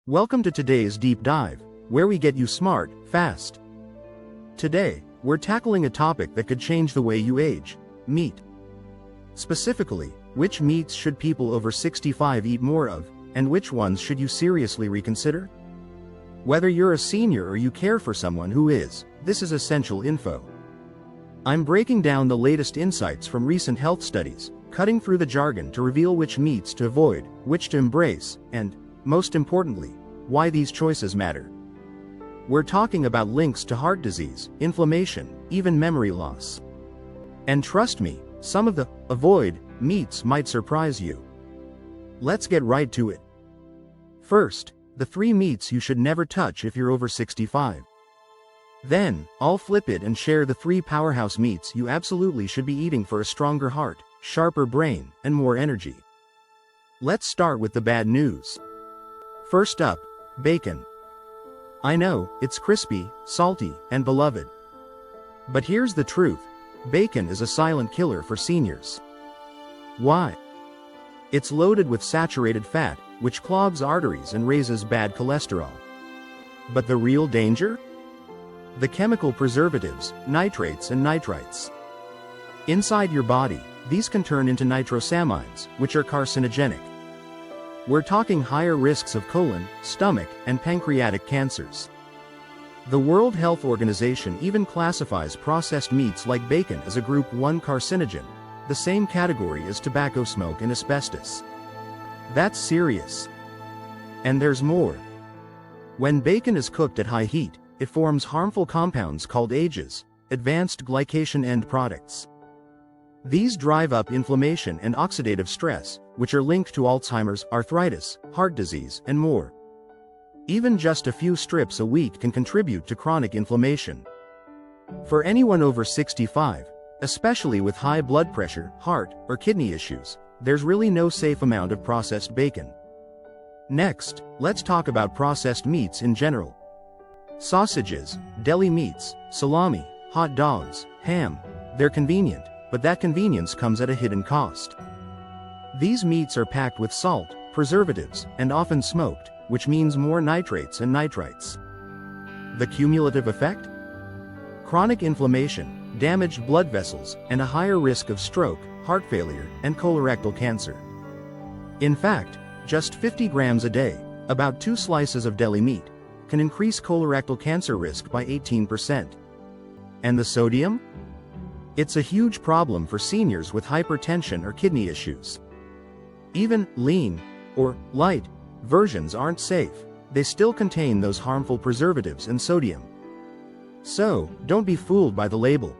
Welcome to today's deep dive, where we get you smart, fast. Today, we're tackling a topic that could change the way you age: meat. Specifically, which meats should people over 65 eat more of, and which ones should you seriously reconsider? Whether you're a senior or you care for someone who is, this is essential info. I'm breaking down the latest insights from recent health studies, cutting through the jargon to reveal which meats to avoid, which to embrace, and, most importantly, why these choices matter. We're talking about links to heart disease, inflammation, even memory loss. And trust me, some of the avoid meats might surprise you. Let's get right to it. First, the 3 meats you should never touch if you're over 65. Then, I'll flip it and share the 3 powerhouse meats you absolutely should be eating for a stronger heart, sharper brain, and more energy. Let's start with the bad news. First up, bacon. I know, it's crispy, salty, and beloved. But here's the truth: bacon is a silent killer for seniors. Why? It's loaded with saturated fat, which clogs arteries and raises bad cholesterol. But the real danger? The chemical preservatives, nitrates and nitrites. Inside your body, these can turn into nitrosamines, which are carcinogenic. We're talking higher risks of colon, stomach, and pancreatic cancers. The World Health Organization even classifies processed meats like bacon as a Group 1 carcinogen, the same category as tobacco smoke and asbestos. That's serious. And there's more. When bacon is cooked at high heat, it forms harmful compounds called AGEs, advanced glycation end products. These drive up inflammation and oxidative stress, which are linked to Alzheimer's, arthritis, heart disease, and more. Even just a few strips a week can contribute to chronic inflammation. For anyone over 65, especially with high blood pressure, heart, or kidney issues, there's really no safe amount of processed bacon. Next, let's talk about processed meats in general. Sausages, deli meats, salami, hot dogs, ham. They're convenient, but that convenience comes at a hidden cost. These meats are packed with salt, preservatives, and often smoked, which means more nitrates and nitrites. The cumulative effect? Chronic inflammation, damaged blood vessels, and a higher risk of stroke, heart failure, and colorectal cancer. In fact, just 50 grams a day, about 2 slices of deli meat, can increase colorectal cancer risk by 18%. And the sodium? It's a huge problem for seniors with hypertension or kidney issues. Even lean, or light, versions aren't safe. They still contain those harmful preservatives and sodium. So, don't be fooled by the label.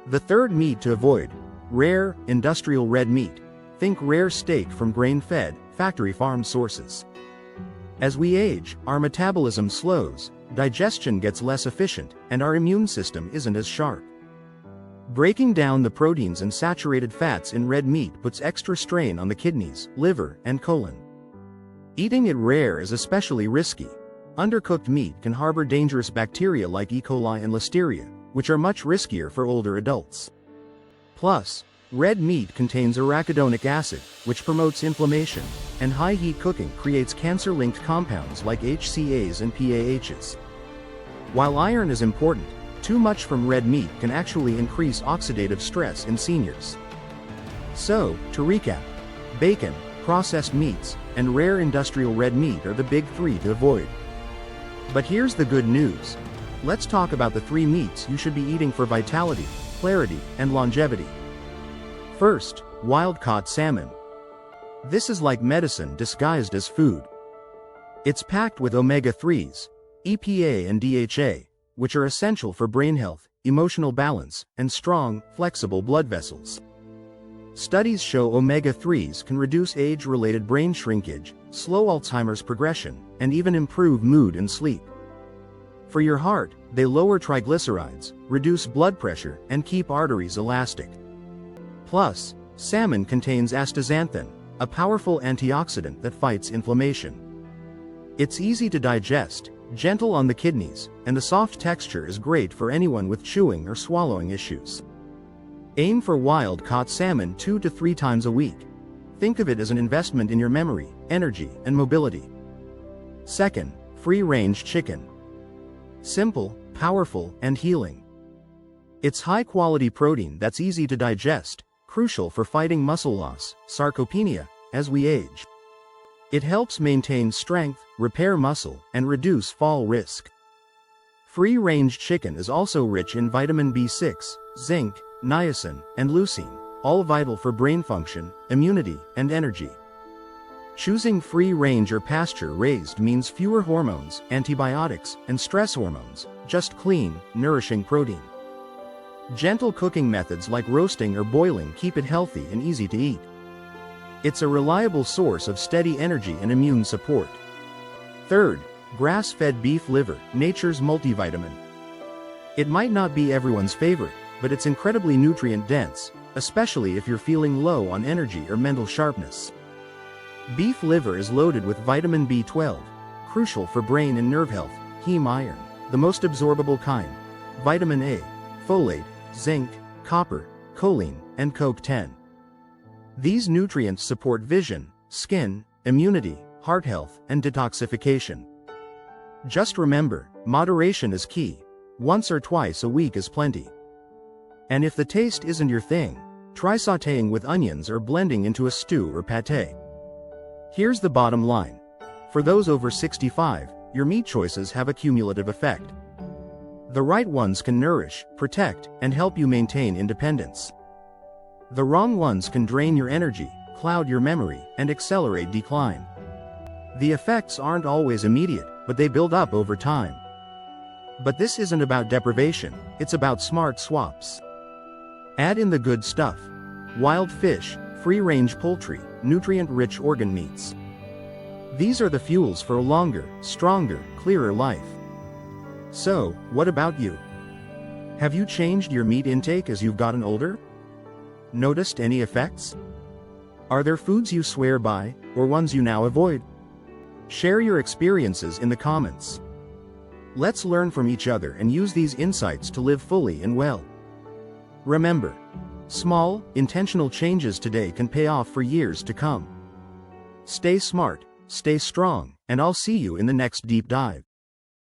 The third meat to avoid: rare, industrial red meat. Think rare steak from grain-fed, factory farm sources. As we age, our metabolism slows, digestion gets less efficient, and our immune system isn't as sharp. Breaking down the proteins and saturated fats in red meat puts extra strain on the kidneys, liver, and colon. Eating it rare is especially risky. Undercooked meat can harbor dangerous bacteria like E. coli and Listeria, which are much riskier for older adults. Plus, red meat contains arachidonic acid, which promotes inflammation, and high heat cooking creates cancer-linked compounds like HCAs and PAHs. While iron is important, too much from red meat can actually increase oxidative stress in seniors. So, to recap, bacon, processed meats, and rare industrial red meat are the big 3 to avoid. But here's the good news. Let's talk about the 3 meats you should be eating for vitality, clarity, and longevity. First, wild-caught salmon. This is like medicine disguised as food. It's packed with omega-3s, EPA and DHA, which are essential for brain health, emotional balance, and strong, flexible blood vessels. Studies show omega-3s can reduce age-related brain shrinkage, slow Alzheimer's progression, and even improve mood and sleep. For your heart, they lower triglycerides, reduce blood pressure, and keep arteries elastic. Plus, salmon contains astaxanthin, a powerful antioxidant that fights inflammation. It's easy to digest, gentle on the kidneys, and the soft texture is great for anyone with chewing or swallowing issues. Aim for wild-caught salmon 2 to 3 times a week. Think of it as an investment in your memory, energy, and mobility. Second, free-range chicken. Simple, powerful, and healing. It's high-quality protein that's easy to digest, crucial for fighting muscle loss, sarcopenia, as we age. It helps maintain strength, repair muscle, and reduce fall risk. Free-range chicken is also rich in vitamin B6, zinc, niacin, and leucine, all vital for brain function, immunity, and energy. Choosing free-range or pasture-raised means fewer hormones, antibiotics, and stress hormones, just clean, nourishing protein. Gentle cooking methods like roasting or boiling keep it healthy and easy to eat. It's a reliable source of steady energy and immune support. Third, grass-fed beef liver, nature's multivitamin. It might not be everyone's favorite, but it's incredibly nutrient-dense, especially if you're feeling low on energy or mental sharpness. Beef liver is loaded with vitamin B12, crucial for brain and nerve health, heme iron, the most absorbable kind, vitamin A, folate, zinc, copper, choline, and CoQ10. These nutrients support vision, skin, immunity, heart health, and detoxification. Just remember, moderation is key. Once or twice a week is plenty. And if the taste isn't your thing, try sautéing with onions or blending into a stew or pâté. Here's the bottom line. For those over 65, your meat choices have a cumulative effect. The right ones can nourish, protect, and help you maintain independence. The wrong ones can drain your energy, cloud your memory, and accelerate decline. The effects aren't always immediate, but they build up over time. But this isn't about deprivation, it's about smart swaps. Add in the good stuff. Wild fish, free-range poultry, nutrient-rich organ meats. These are the fuels for a longer, stronger, clearer life. So, what about you? Have you changed your meat intake as you've gotten older? Noticed any effects? Are there foods you swear by, or ones you now avoid? Share your experiences in the comments. Let's learn from each other and use these insights to live fully and well. Remember, small, intentional changes today can pay off for years to come. Stay smart, stay strong, and I'll see you in the next deep dive.